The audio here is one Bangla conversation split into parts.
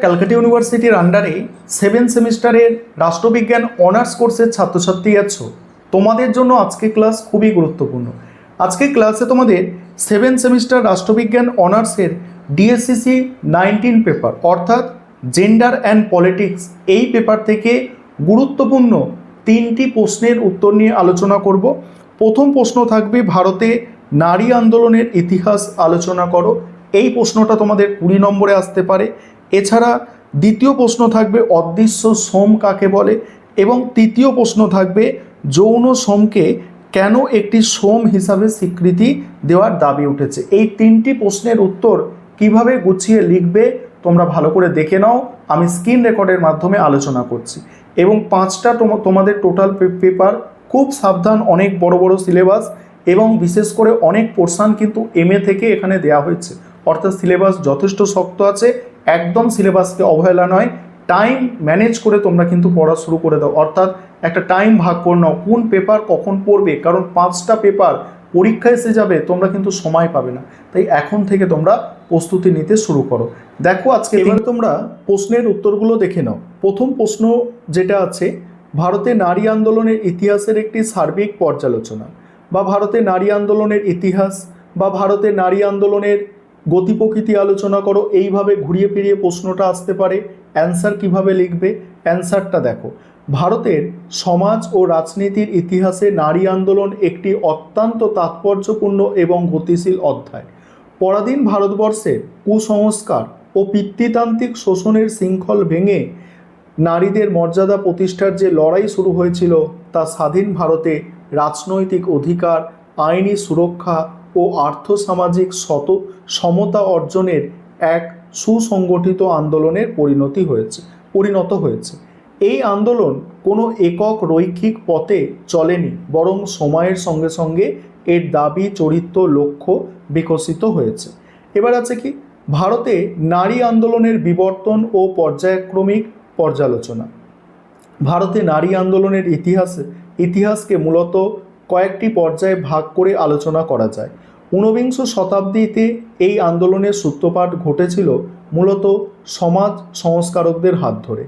ক্যালকাটা ইউনিভার্সিটির আন্ডারে 7 সেমিস্টারের রাষ্ট্রবিজ্ঞান অনার্স কোর্সের ছাত্রছাত্রী আছো, তোমাদের জন্য আজকে ক্লাস খুবই গুরুত্বপূর্ণ। আজকে ক্লাসে তোমাদের 7 সেমিস্টার রাষ্ট্রবিজ্ঞান অনার্সের ডিএসসিসি 19 পেপার অর্থাৎ জেন্ডার অ্যান্ড পলিটিক্স এই পেপার থেকে গুরুত্বপূর্ণ 3টি প্রশ্নের উত্তর নিয়ে আলোচনা করব। প্রথম প্রশ্ন থাকবে ভারতে নারী আন্দোলনের ইতিহাস আলোচনা করো। এই প্রশ্নটা তোমাদের 20 নম্বরে আসতে পারে। এছাড়া দ্বিতীয় প্রশ্ন থাকবে অদৃশ্য সোম কাকে বলে, এবং তৃতীয় প্রশ্ন থাকবে যৌন সোমকে কেন একটি সোম হিসাবে স্বীকৃতি দেওয়ার দাবি উঠেছে। এই 3টি প্রশ্নের উত্তর কিভাবে গুছিয়ে লিখবে তোমরা ভালো করে দেখে নাও, আমি স্ক্রিন রেকর্ডের মাধ্যমে আলোচনা করছি। এবং 5টা তোমাদের টোটাল পেপার, খুব সাবধান, অনেক বড় বড় সিলেবাস এবং বিশেষ করে অনেক পোর্শন কিন্তু MA থেকে এখানে দেওয়া হয়েছে, অর্থাৎ সিলেবাস যথেষ্ট শক্ত আছে। একদম সিলেবাসকে অবহেলা নয়, টাইম ম্যানেজ করে তোমরা কিন্তু পড়া শুরু করে দাও, অর্থাৎ একটা টাইম ভাগ করে নাও কোন পেপার কখন পড়বে, কারণ 5টা পেপার পরীক্ষা এসে যাবে, তোমরা কিন্তু সময় পাবে না। তাই এখন থেকে তোমরা প্রস্তুতি নিতে শুরু করো। দেখো আজকে এবারে তোমরা প্রশ্নের উত্তরগুলো দেখে নাও। প্রথম প্রশ্ন যেটা আছে, ভারতে নারী আন্দোলনের ইতিহাসের একটি সার্বিক পর্যালোচনা, বা ভারতে নারী আন্দোলনের ইতিহাস, বা ভারতে নারী আন্দোলনের গতি প্রকৃতি আলোচনা করো। এইভাবে ঘুরিয়ে ফিরিয়ে প্রশ্নটা আসতে পারে। অ্যান্সার কিভাবে লিখবে, অ্যান্সারটা দেখো। ভারতের সমাজ ও রাজনীতির ইতিহাসে নারী আন্দোলন একটি অত্যন্ত তাৎপর্যপূর্ণ এবং গতিশীল অধ্যায়। পরাধীন ভারতবর্ষের কুসংস্কার ও পিতৃতান্ত্রিক শোষণের শৃঙ্খল ভেঙে নারীদের মর্যাদা প্রতিষ্ঠার যে লড়াই শুরু হয়েছিল, তা স্বাধীন ভারতে রাজনৈতিক অধিকার, আইনি সুরক্ষা ও আর্থসামাজিক সমতা অর্জনের এক সুসংগঠিত আন্দোলনের পরিণত হয়েছে। এই আন্দোলন কোনো একক রৈখিক পথে চলেনি, বরং সময়ের সঙ্গে সঙ্গে এর দাবি, চরিত্র, লক্ষ্য বিকশিত হয়েছে। এবার আছে কি, ভারতে নারী আন্দোলনের বিবর্তন ও পর্যায়ক্রমিক পর্যালোচনা। ভারতে নারী আন্দোলনের ইতিহাসকে মূলত কয়েকটি পর্যায়ে ভাগ করে আলোচনা করা যায়। 19বিংশ শতাব্দীতে এই আন্দোলনের সূত্রপাত ঘটেছিল মূলত সমাজ সংস্কারকদের হাত ধরে।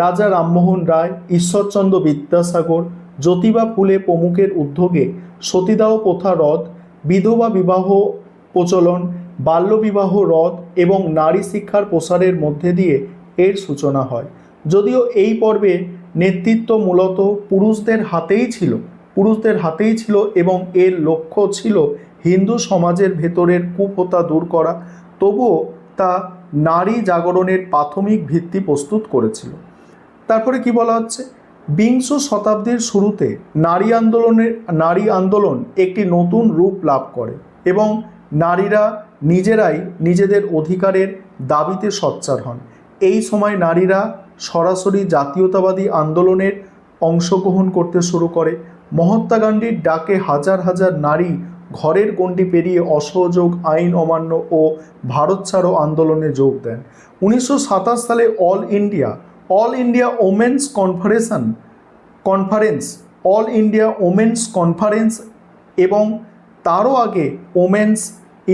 রাজা রামমোহন রায়, ঈশ্বরচন্দ্র বিদ্যাসাগর, জ্যোতিবা ফুলে প্রমুখের উদ্যোগে সতীদাহ প্রথা রদ, বিধবা বিবাহ প্রচলন, বাল্যবিবাহ রদ এবং নারী শিক্ষার প্রসারের মধ্যে দিয়ে এর সূচনা হয়। যদিও এই পর্বে নেতৃত্ব মূলত পুরুষদের হাতেই ছিল এবং এর লক্ষ্য ছিল হিন্দু সমাজের ভেতরের কুপ্রথা দূর করা, তবুও তা নারী জাগরণের প্রাথমিক ভিত্তি প্রস্তুত করেছিল। তারপরে কি বলা হচ্ছে, বিংশ শতাব্দীর শুরুতে নারী আন্দোলন একটি নতুন রূপ লাভ করে এবং নারীরা নিজেরাই নিজেদের অধিকারের দাবিতে সোচ্চার হন। এই সময় নারীরা সরাসরি জাতীয়তাবাদী আন্দোলনের অংশগ্রহণ করতে শুরু করে। মহাত্মা গান্ধীর ডাকে হাজার হাজার নারী ঘরের গণ্ডি পেরিয়ে অসহযোগ আইন অমান্য ও ভারত ছাড়ো আন্দোলনে যোগ দেন। 1927 সালে অল ইন্ডিয়া ওমেন্স কনফারেন্স এবং তারও আগে ওমেন্স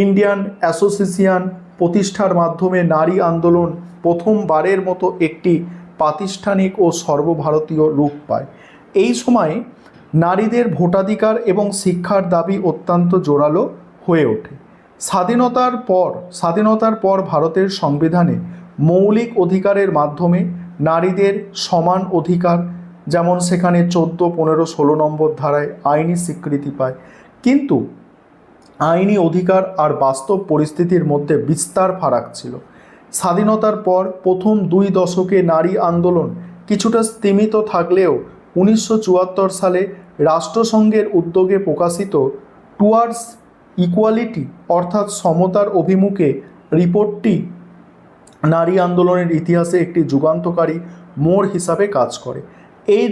ইন্ডিয়ান অ্যাসোসিয়েশন প্রতিষ্ঠার মাধ্যমে নারী আন্দোলন প্রথমবারের মতো একটি প্রাতিষ্ঠানিক ও সর্বভারতীয় রূপ পায়। এই সময়ে নারীদের ভোটাধিকার এবং শিক্ষার দাবি অত্যন্ত জোরালো হয়ে ওঠে। স্বাধীনতার পর ভারতের সংবিধানে মৌলিক অধিকারের মাধ্যমে নারীদের সমান অধিকার, যেমন সেখানে 14, 15, 16 নম্বর ধারায় আইনি স্বীকৃতি পায়। কিন্তু আইনি অধিকার আর বাস্তব পরিস্থিতির মধ্যে বিস্তর ফারাক ছিল। স্বাধীনতার পর প্রথম 2 দশকে নারী আন্দোলন কিছুটা স্তিমিত থাকলেও 1974 সালে রাষ্ট্রসংঘের উদ্যোগে প্রকাশিত টুয়ার্ডস ইকুয়ালিটি অর্থাৎ সমতার অভিমুখে রিপোর্টটি নারী আন্দোলনের ইতিহাসে একটি যুগান্তকারী মোড় হিসাবে কাজ করে। এই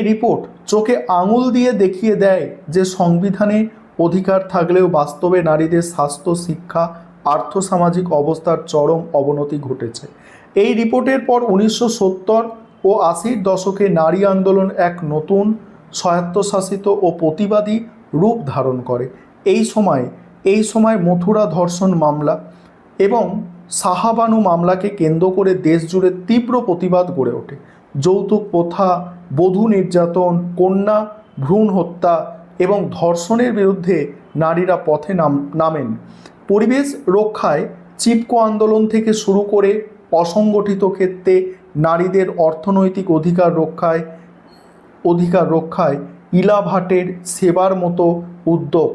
রিপোর্ট চোখে আঙুল দিয়ে দেখিয়ে দেয় যে সংবিধানে অধিকার থাকলেও বাস্তবে নারীদের স্বাস্থ্য, শিক্ষা, আর্থসামাজিক অবস্থার চরম অবনতি ঘটেছে। এই রিপোর্টের পর 1970 ও 80-র দশকে নারী আন্দোলন এক নতুন স্বায়ত্তশাসিত ও প্রতিবাদী রূপ ধারণ করে। এই সময় মথুরা ধর্ষণ মামলা এবং সাহাবানু মামলাকে কেন্দ্র করে দেশ জুড়ে তীব্র প্রতিবাদ গড়ে ওঠে। যৌতুক প্রথা, বধূ নির্যাতন, কন্যা ভ্রূণ হত্যা এবং ধর্ষণের বিরুদ্ধে নারীরা পথে নামেন। পরিবেশ রক্ষায় চিপকো আন্দোলন থেকে শুরু করে অসংগঠিত ক্ষেত্রে নারীদের অর্থনৈতিক অধিকার রক্ষায় ইলা ভাটের সেবার মতো উদ্যোগ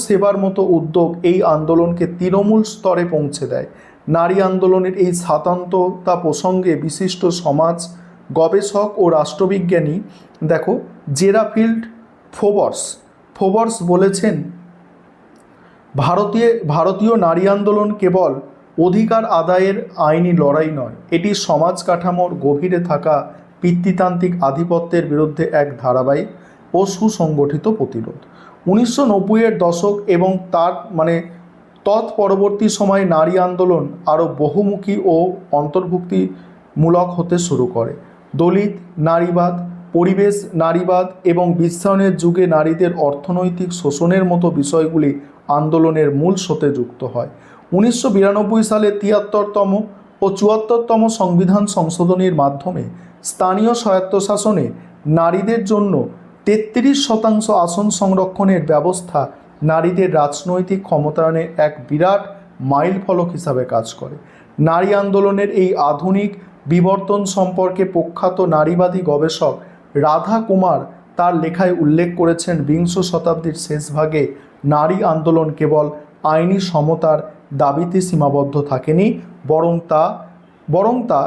সেবার মতো উদ্যোগ এই আন্দোলনকে তৃণমূল স্তরে পৌঁছে দেয়। নারী আন্দোলনের এই স্বাতন্ত্র্যতা প্রসঙ্গে বিশিষ্ট সমাজ গবেষক ও রাষ্ট্রবিজ্ঞানী জেরাফিল্ড ফোবর্স বলেছেন, ভারতীয় নারী আন্দোলন কেবল অধিকার আদায়ের আইনি লড়াই নয়, এটি সমাজ কাঠামোর গভীরে থাকা পিতৃতান্ত্রিক আধিপত্যের বিরুদ্ধে এক ধারাবাহিক ও সুসংগঠিত প্রতিরোধ। 1990-এর দশক এবং তার তৎপরবর্তী সময়ে নারী আন্দোলন আরও বহুমুখী ও অন্তর্ভুক্তিমূলক হতে শুরু করে। দলিত নারীবাদ, পরিবেশ নারীবাদ এবং বিশ্বায়নের যুগে নারীদের অর্থনৈতিক শোষণের মতো বিষয়গুলি আন্দোলনের মূল স্রোতে যুক্ত হয়। 1992 সালে 73তম ও 74তম সংবিধান সংশোধনীর মাধ্যমে স্থানীয় স্বায়ত্তশাসনে নারীদের জন্য 33% আসন সংরক্ষণের ব্যবস্থা নারীদের রাজনৈতিক ক্ষমতায়নে এক বিরাট মাইল ফলক হিসাবে কাজ করে। নারী আন্দোলনের এই আধুনিক বিবর্তন সম্পর্কে প্রখ্যাত নারীবাদী গবেষক রাধা কুমার তার লেখায় উল্লেখ করেছেন, বিংশ শতাব্দীর শেষভাগে নারী আন্দোলন কেবল আইনি সমতার দাবিতে সীমাবদ্ধ থাকেনি, বরং তা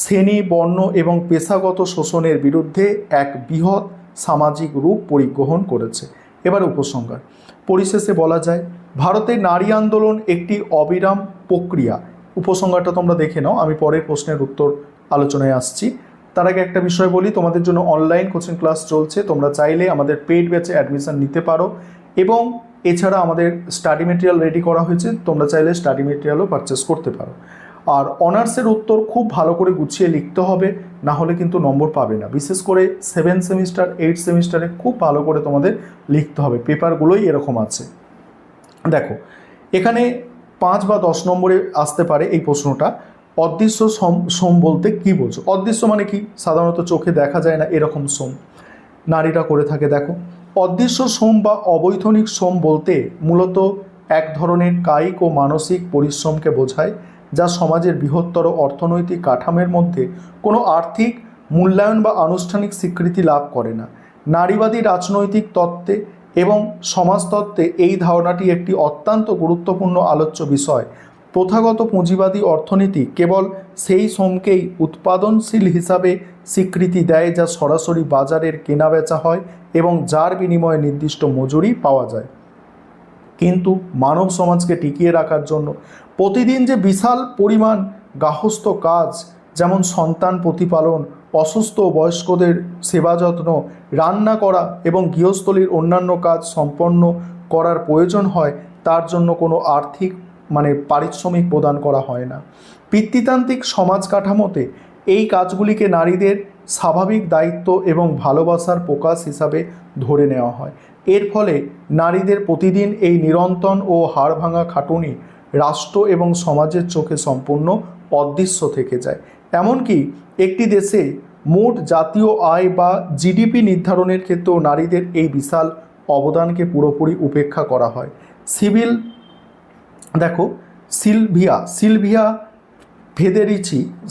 শ্রেণী, বর্ণ এবং পেশাগত শোষণের বিরুদ্ধে এক বৃহৎ সামাজিক রূপ পরিগ্রহণ করেছে। এবার উপসংহার। পরিশেষে বলা যায়, ভারতের নারী আন্দোলন একটি অবিরাম প্রক্রিয়া। উপসংহারটা তোমরা দেখে নাও, আমি পরের প্রশ্নের উত্তর আলোচনায় আসছি। তার আগে একটা বিষয় বলি, তোমাদের জন্য অনলাইন কোচিং ক্লাস চলছে, তোমরা চাইলে আমাদের পেইড ব্যাচে অ্যাডমিশন নিতে পারো এবং এছাড়া আমাদের স্টাডি মেটেরিয়াল রেডি করা হয়েছে, তোমরা চাইলে স্টাডি মেটেরিয়ালও পারচেস করতে পারো। আর অনার্সের উত্তর খুব ভালো করে গুছিয়ে লিখতে হবে, না হলে কিন্তু নম্বর পাবে না। বিশেষ করে 7 সেমিস্টার 8 সেমিস্টারে খুব ভালো করে তোমাদের লিখতে হবে, পেপারগুলোই এরকম আছে। দেখো, এখানে 5 বা 10 নম্বরে আসতে পারে এই প্রশ্নটা। অদৃশ্য সোম বলতে কি বোঝো? অদৃশ্য মানে কি? সাধারণত চোখে দেখা যায় না এরকম সোম নারীরা করে থাকে। দেখো, অদৃশ্য সোম বা অবৈতনিক সোম বলতে মূলত এক ধরনের কায়িক ও মানসিক পরিশ্রমকে বোঝায়, যা সমাজের বৃহত্তর অর্থনৈতিক কাঠামোর মধ্যে কোনো আর্থিক মূল্যায়ন বা আনুষ্ঠানিক স্বীকৃতি লাভ করে না। নারীবাদী রাজনৈতিক তত্ত্বে এবং সমাজতত্ত্বে এই ধারণাটি একটি অত্যন্ত গুরুত্বপূর্ণ আলোচ্য বিষয়। প্রথাগত পুঁজিবাদী অর্থনীতি কেবল সেই শ্রমকেই উৎপাদনশীল হিসাবে স্বীকৃতি দেয় যা সরাসরি বাজারের কেনাবেচা হয় এবং যার বিনিময়ে নির্দিষ্ট মজুরি পাওয়া যায়। কিন্তু মানব সমাজকে টিকিয়ে রাখার জন্য প্রতিদিন যে বিশাল পরিমাণ গার্হস্থ্য কাজ, যেমন সন্তান প্রতিপালন, অসুস্থ বয়স্কদের সেবা যত্ন, রান্না করা এবং গৃহস্থলীর অন্যান্য কাজ সম্পন্ন করার প্রয়োজন হয়, তার জন্য কোনো আর্থিক পারিশ্রমিক প্রদান করা হয় না। পিতৃতান্ত্রিক সমাজ কাঠামোতে এই কাজগুলিকে নারীদের স্বাভাবিক দায়িত্ব এবং ভালোবাসার প্রকাশ হিসাবে ধরে নেওয়া হয়। এর ফলে নারীদের প্রতিদিন এই নিরন্তর ও হাড়ভাঙা খাটুনি রাষ্ট্র এবং সমাজের চোখে সম্পূর্ণ অদৃশ্য থেকে যায়। এমনকি একটি দেশে মোট জাতীয় আয় বা জিডিপি নির্ধারণের ক্ষেত্রেও নারীদের এই বিশাল অবদানকে পুরোপুরি উপেক্ষা করা হয়।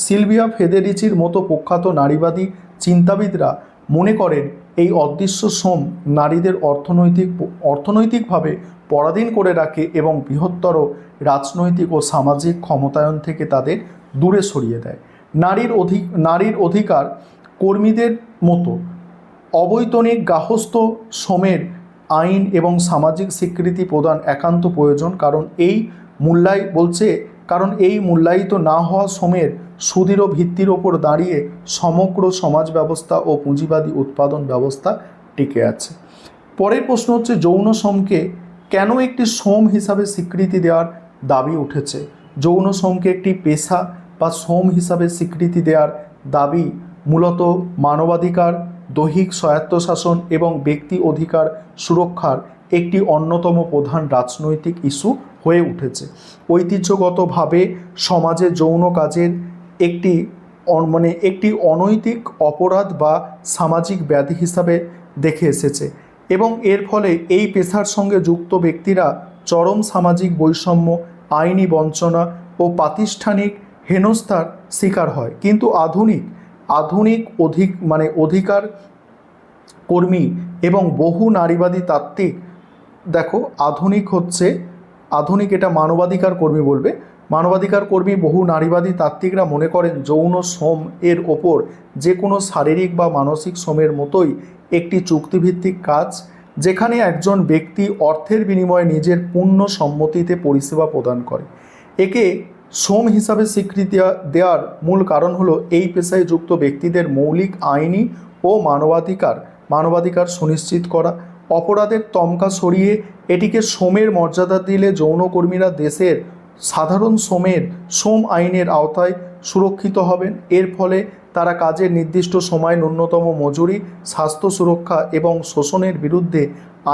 সিলভিয়া ফেদেরিচির মতো প্রখ্যাত নারীবাদী চিন্তাবিদরা মনে করেন, এই অদৃশ্য শ্রম নারীদের অর্থনৈতিকভাবে পরাধীন করে রাখে এবং বৃহত্তর রাজনৈতিক ও সামাজিক ক্ষমতায়ন থেকে তাদের দূরে সরিয়ে দেয়। নারীর অধিকার কর্মীদের মতো অবৈতনিক গার্হস্থ্য শ্রমের আইন এবং সামাজিক স্বীকৃতি প্রদান একান্ত প্রয়োজন, কারণ এই মূল্যায়িত না হওয়া শ্রমের সুদৃঢ় ভিত্তির ওপর দাঁড়িয়ে সমগ্র সমাজ ব্যবস্থা ও পুঁজিবাদী উৎপাদন ব্যবস্থা টিকে আছে। পরের প্রশ্ন হচ্ছে, যৌন শ্রমকে কেন একটি শ্রম হিসাবে স্বীকৃতি দেওয়ার দাবি উঠেছে? যৌন শ্রমকে একটি পেশা বা শ্রম হিসাবে স্বীকৃতি দেওয়ার দাবি মূলত মানবাধিকার, দৈহিক স্বায়ত্তশাসন এবং ব্যক্তি অধিকার সুরক্ষার একটি অন্যতম প্রধান রাজনৈতিক ইস্যু হয়ে উঠেছে। ঐতিহ্যগতভাবে সমাজে যৌন কাজের একটি একটি অনৈতিক অপরাধ বা সামাজিক ব্যাধি হিসাবে দেখে এসেছে এবং এর ফলে এই পেশার সঙ্গে যুক্ত ব্যক্তিরা চরম সামাজিক বৈষম্য, আইনি বঞ্চনা ও প্রাতিষ্ঠানিক হেনস্থার শিকার হয়। কিন্তু আধুনিক অধিকার কর্মী এবং বহু নারীবাদী তাত্ত্বিক, দেখো আধুনিক এটা মানবাধিকার কর্মী বলবে, মানবাধিকার কর্মী বহু নারীবাদী তাত্ত্বিকরা মনে করেন যৌন শ্রম এর ওপর যে কোনো শারীরিক বা মানসিক শ্রমের মতোই একটি চুক্তিভিত্তিক কাজ, যেখানে একজন ব্যক্তি অর্থের বিনিময়ে নিজের পূর্ণ সম্মতিতে পরিষেবা প্রদান করে। একে শ্রম হিসাবে স্বীকৃতি দেওয়ার মূল কারণ হলো এই পেশায় যুক্ত ব্যক্তিদের মৌলিক আইনি ও মানবাধিকার সুনিশ্চিত করা। অপরাধের তমকা সরিয়ে এটিকে শ্রমের মর্যাদা দিলে যৌনকর্মীরা দেশের সাধারণ শ্রম আইনের আওতায় সুরক্ষিত হবেন। এর ফলে তারা কাজের নির্দিষ্ট সময়, ন্যূনতম মজুরি, স্বাস্থ্য সুরক্ষা এবং শোষণের বিরুদ্ধে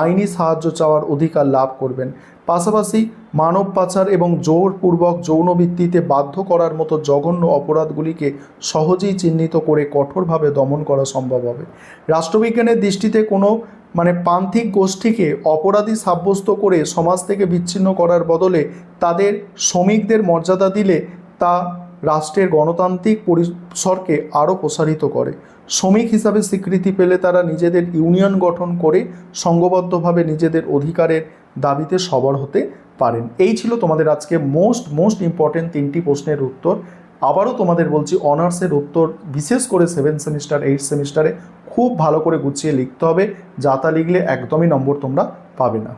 আইনি সাহায্য চাওয়ার অধিকার লাভ করবেন। পাশাপাশি মানব পাচার এবং জোরপূর্বক যৌন ভিত্তিতে বাধ্য করার মতো জঘন্য অপরাধগুলিকে সহজেই চিহ্নিত করে কঠোরভাবে দমন করা সম্ভব হবে। রাষ্ট্রবিজ্ঞানের দৃষ্টিতে কোনো প্রান্তিক গোষ্ঠীকে অপরাধী সাব্যস্ত করে সমাজ থেকে বিচ্ছিন্ন করার বদলে তাদের শ্রমিকদের মর্যাদা দিলে তা রাষ্ট্রের গণতান্ত্রিক পরিসরকে আরও প্রসারিত করে। শ্রমিক হিসাবে স্বীকৃতি পেলে তারা নিজেদের ইউনিয়ন গঠন করে সংঘবদ্ধভাবে নিজেদের অধিকারের দাবিতে সবর হতে পারেন। এই ছিল তোমাদের আজকে মোস্ট ইম্পর্টেন্ট 3টি প্রশ্নের উত্তর। আবারও তোমাদের বলছি, অনার্সের উত্তর বিশেষ করে 7 সেমিস্টার 8 সেমিস্টারে খুব ভালো করে গুছিয়ে লিখতে হবে, যা তা লিখলে একদমই নম্বর তোমরা পাবে না।